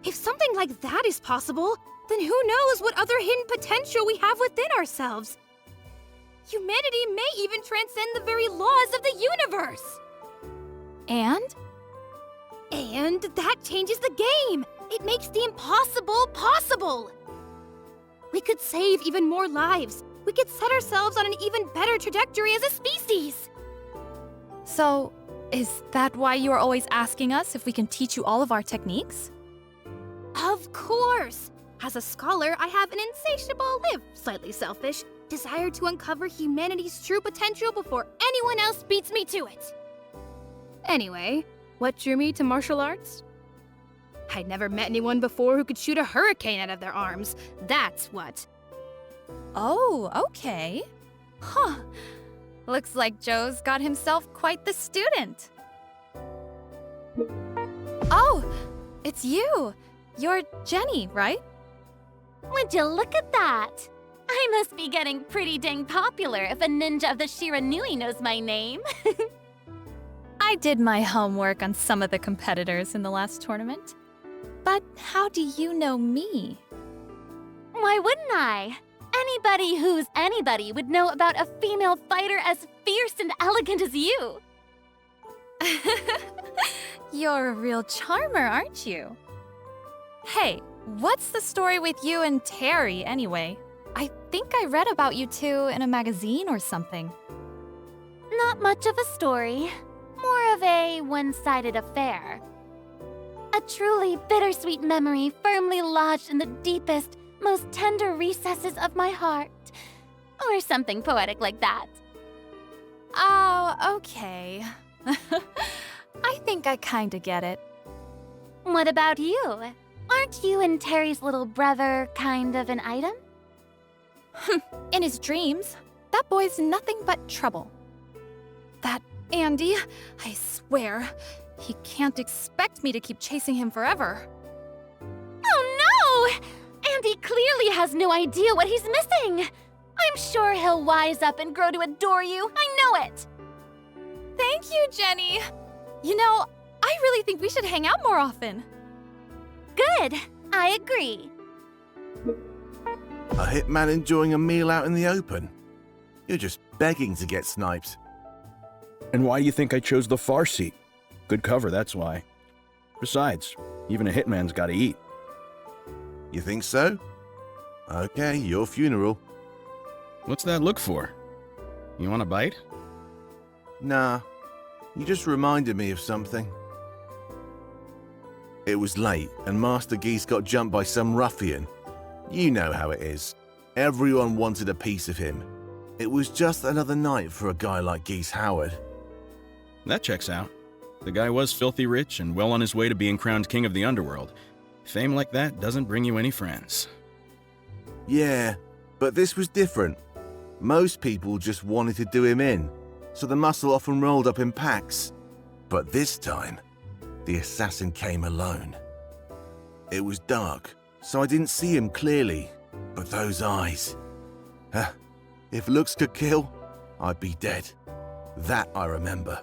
If something like that is possible, then who knows what other hidden potential we have within ourselves? Humanity may even transcend the very laws of the universe. And that changes the game. It makes the impossible possible. We could save even more lives. We could set ourselves on an even better trajectory as a species. So, is that why you are always asking us if we can teach you all of our techniques? Of course! As a scholar, I have an insatiable, if slightly selfish, desire to uncover humanity's true potential before anyone else beats me to it. Anyway, what drew me to martial arts? I'd never met anyone before who could shoot a hurricane out of their arms. That's what. Oh, okay. Huh. Looks like Joe's got himself quite the student. Oh, it's you. You're Jenny, right? Would you look at that? I must be getting pretty dang popular if a ninja of the Shiranui knows my name. I did my homework on some of the competitors in the last tournament. But how do you know me? Why wouldn't I? Anybody who's anybody would know about a female fighter as fierce and elegant as you. You're a real charmer, aren't you? Hey, what's the story with you and Terry, anyway? I think I read about you two in a magazine or something. Not much of a story. More of a one-sided affair. A truly bittersweet memory firmly lodged in the deepest, most tender recesses of my heart. Or something poetic like that. Oh, okay. I think I kinda get it. What about you? Aren't you and Terry's little brother kind of an item? In his dreams, that boy's nothing but trouble. That Andy, I swear, he can't expect me to keep chasing him forever. Oh no! Andy clearly has no idea what he's missing. I'm sure he'll wise up and grow to adore you. I know it. Thank you, Jenny. You know, I really think we should hang out more often. Good. I agree. A hitman enjoying a meal out in the open? You're just begging to get sniped. And why do you think I chose the far seat? Good cover, that's why. Besides, even a hitman's gotta eat. You think so? Okay, your funeral. What's that look for? You want a bite? Nah, you just reminded me of something. It was late, and Master Geese got jumped by some ruffian. You know how it is. Everyone wanted a piece of him. It was just another night for a guy like Geese Howard. That checks out. The guy was filthy rich and well on his way to being crowned king of the underworld. Fame like that doesn't bring you any friends. Yeah, but this was different. Most people just wanted to do him in, so the muscle often rolled up in packs. But this time, the assassin came alone. It was dark, so I didn't see him clearly, but those eyes. If looks could kill, I'd be dead. That I remember.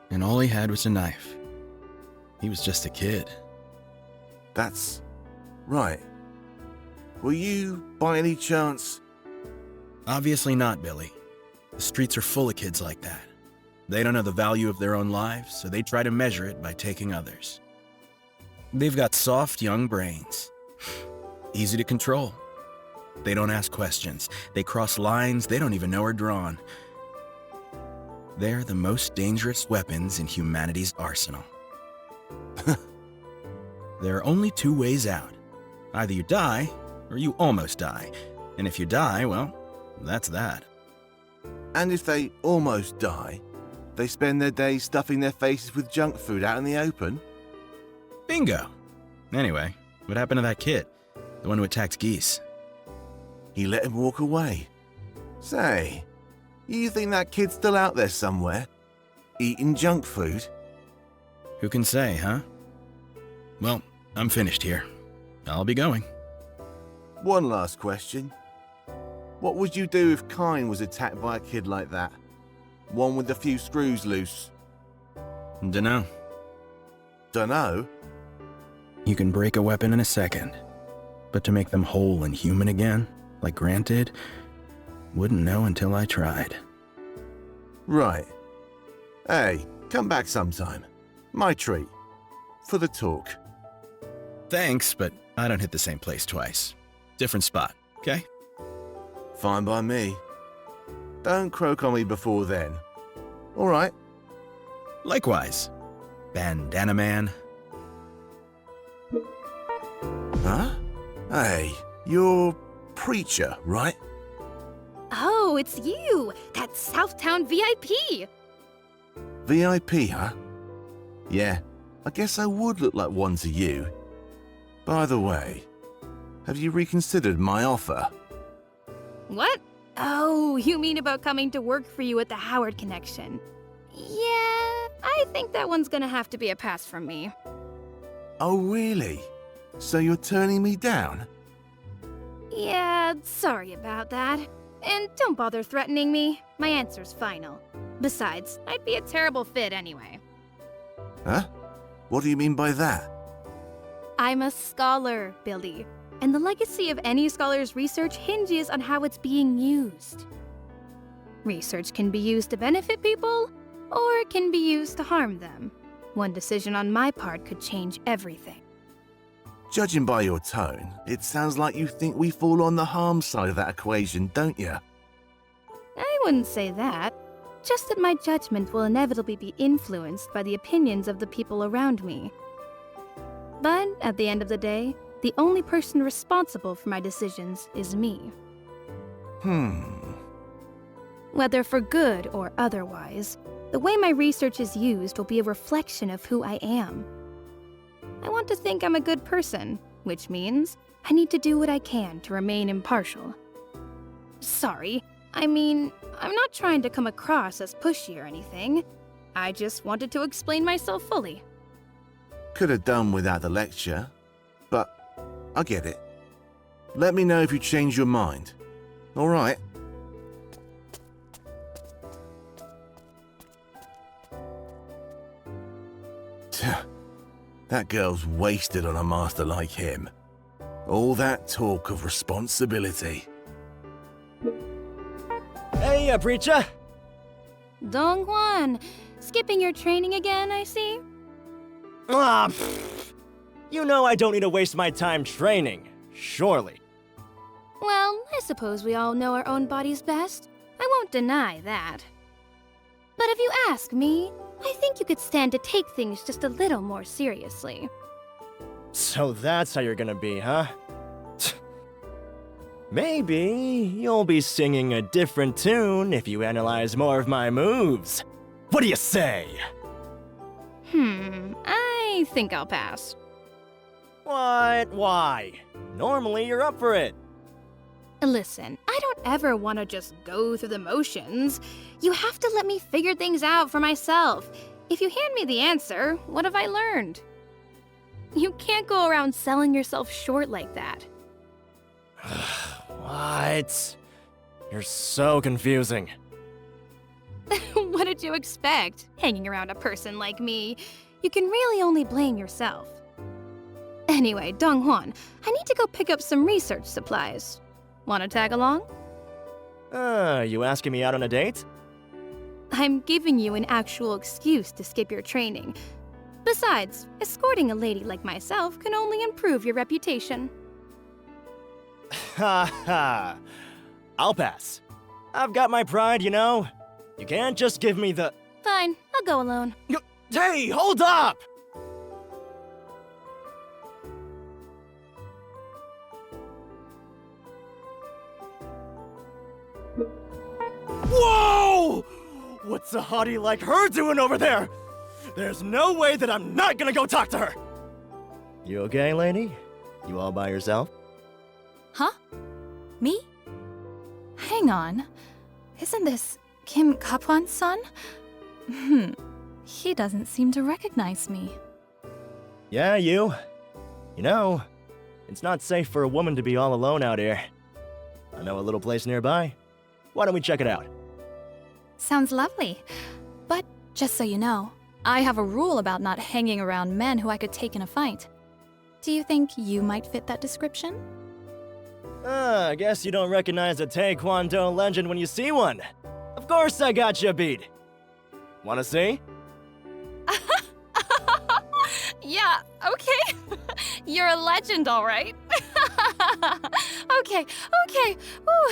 And all he had was a knife. He was just a kid. That's right. Were you, by any chance... Obviously not, Billy. The streets are full of kids like that. They don't know the value of their own lives, so they try to measure it by taking others. They've got soft, young brains. Easy to control. They don't ask questions. They cross lines they don't even know are drawn. They're the most dangerous weapons in humanity's arsenal. There are only two ways out. Either you die, or you almost die. And if you die, well, that's that. And if they almost die, they spend their days stuffing their faces with junk food out in the open? Bingo! Anyway, what happened to that kid? The one who attacked Geese? He let him walk away. Say, you think that kid's still out there somewhere? Eating junk food? Who can say, huh? Well, I'm finished here. I'll be going. One last question. What would you do if Kine was attacked by a kid like that? One with a few screws loose? Dunno. Dunno? You can break a weapon in a second. But to make them whole and human again, like Grant did, wouldn't know until I tried. Right. Hey, come back sometime. My treat. For the talk. Thanks, but I don't hit the same place twice. Different spot, okay? Fine by me. Don't croak on me before then. All right. Likewise, Bandana Man. Huh? Hey, you're Preacher, right? Oh, it's you! That Southtown VIP! VIP, huh? Yeah, I guess I would look like one to you. By the way, have you reconsidered my offer? What? Oh, you mean about coming to work for you at the Howard Connection. Yeah, I think that one's gonna have to be a pass from me. Oh, really? So you're turning me down? Yeah, sorry about that. And don't bother threatening me. My answer's final. Besides, I'd be a terrible fit anyway. Huh? What do you mean by that? I'm a scholar, Billy. And the legacy of any scholar's research hinges on how it's being used. Research can be used to benefit people, or it can be used to harm them. One decision on my part could change everything. Judging by your tone, it sounds like you think we fall on the harm side of that equation, don't you? I wouldn't say that. Just that my judgment will inevitably be influenced by the opinions of the people around me. But at the end of the day, the only person responsible for my decisions is me. Whether for good or otherwise, the way my research is used will be a reflection of who I am. I want to think I'm a good person, which means I need to do what I can to remain impartial. Sorry, I mean, I'm not trying to come across as pushy or anything. I just wanted to explain myself fully. Could have done without the lecture, but I get it. Let me know if you change your mind. All right? That girl's wasted on a master like him. All that talk of responsibility. Hey, Preacher! Dong Juan, skipping your training again, I see? Ah, you know I don't need to waste my time training, surely. Well, I suppose we all know our own bodies best. I won't deny that. But if you ask me, I think you could stand to take things just a little more seriously. So that's how you're gonna be, huh? Maybe you'll be singing a different tune if you analyze more of my moves. What do you say? I think I'll pass. What? Why? Normally you're up for it. Listen, I don't ever want to just go through the motions. You have to let me figure things out for myself. If you hand me the answer, what have I learned? You can't go around selling yourself short like that. What? You're so confusing. did you expect? Hanging around a person like me, you can really only blame yourself. Anyway, Donghuan, I need to go pick up some research supplies. Wanna tag along? You asking me out on a date? I'm giving you an actual excuse to skip your training. Besides, escorting a lady like myself can only improve your reputation. Ha ha. I'll pass. I've got my pride, you know. You can't just give me the... Fine, I'll go alone. Hey, hold up! Whoa! What's a hottie like her doing over there? There's no way that I'm not gonna go talk to her! You okay, lady? You all by yourself? Huh? Me? Hang on. Isn't this Kim Kapwan's son? He doesn't seem to recognize me. Yeah, you. You know, it's not safe for a woman to be all alone out here. I know a little place nearby. Why don't we check it out? Sounds lovely. But just so you know, I have a rule about not hanging around men who I could take in a fight. Do you think you might fit that description? I guess you don't recognize a Taekwondo legend when you see one. Of course I got you beat. Wanna see? Yeah, okay. You're a legend, all right. Okay. Ooh.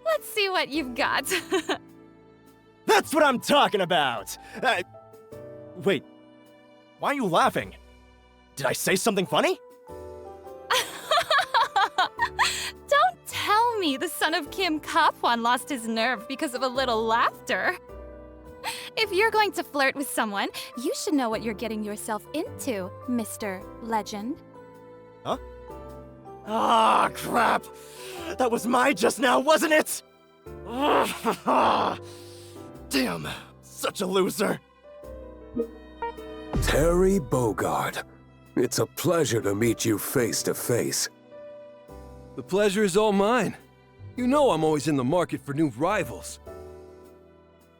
Let's see what you've got. That's what I'm talking about! Wait, why are you laughing? Did I say something funny? Don't tell me the son of Kim Kapwan lost his nerve because of a little laughter. If you're going to flirt with someone, you should know what you're getting yourself into, Mr. Legend. Huh? Ah, crap! That was my just now, wasn't it? Damn, such a loser. Terry Bogard, it's a pleasure to meet you face to face. The pleasure is all mine. You know I'm always in the market for new rivals.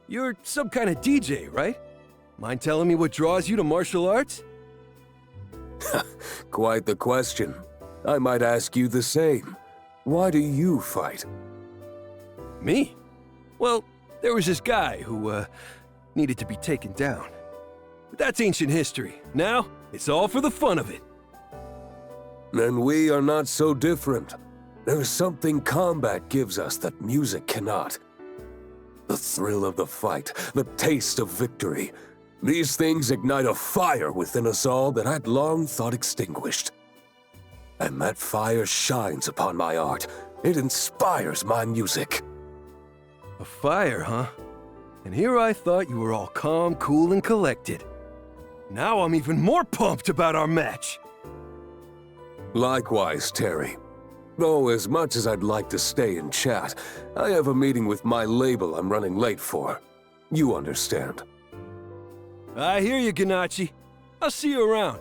You're some kind of DJ, right? Mind telling me what draws you to martial arts? Quite the question. I might ask you the same. Why do you fight? Me? Well, there was this guy who, needed to be taken down. But that's ancient history. Now, it's all for the fun of it. And we are not so different. There's something combat gives us that music cannot. The thrill of the fight, the taste of victory. These things ignite a fire within us all that I'd long thought extinguished. And that fire shines upon my art. It inspires my music. A fire, huh? And here I thought you were all calm, cool, and collected. Now I'm even more pumped about our match. Likewise, Terry. Though as much as I'd like to stay and chat, I have a meeting with my label I'm running late for. You understand. I hear you, Ganachi. I'll see you around.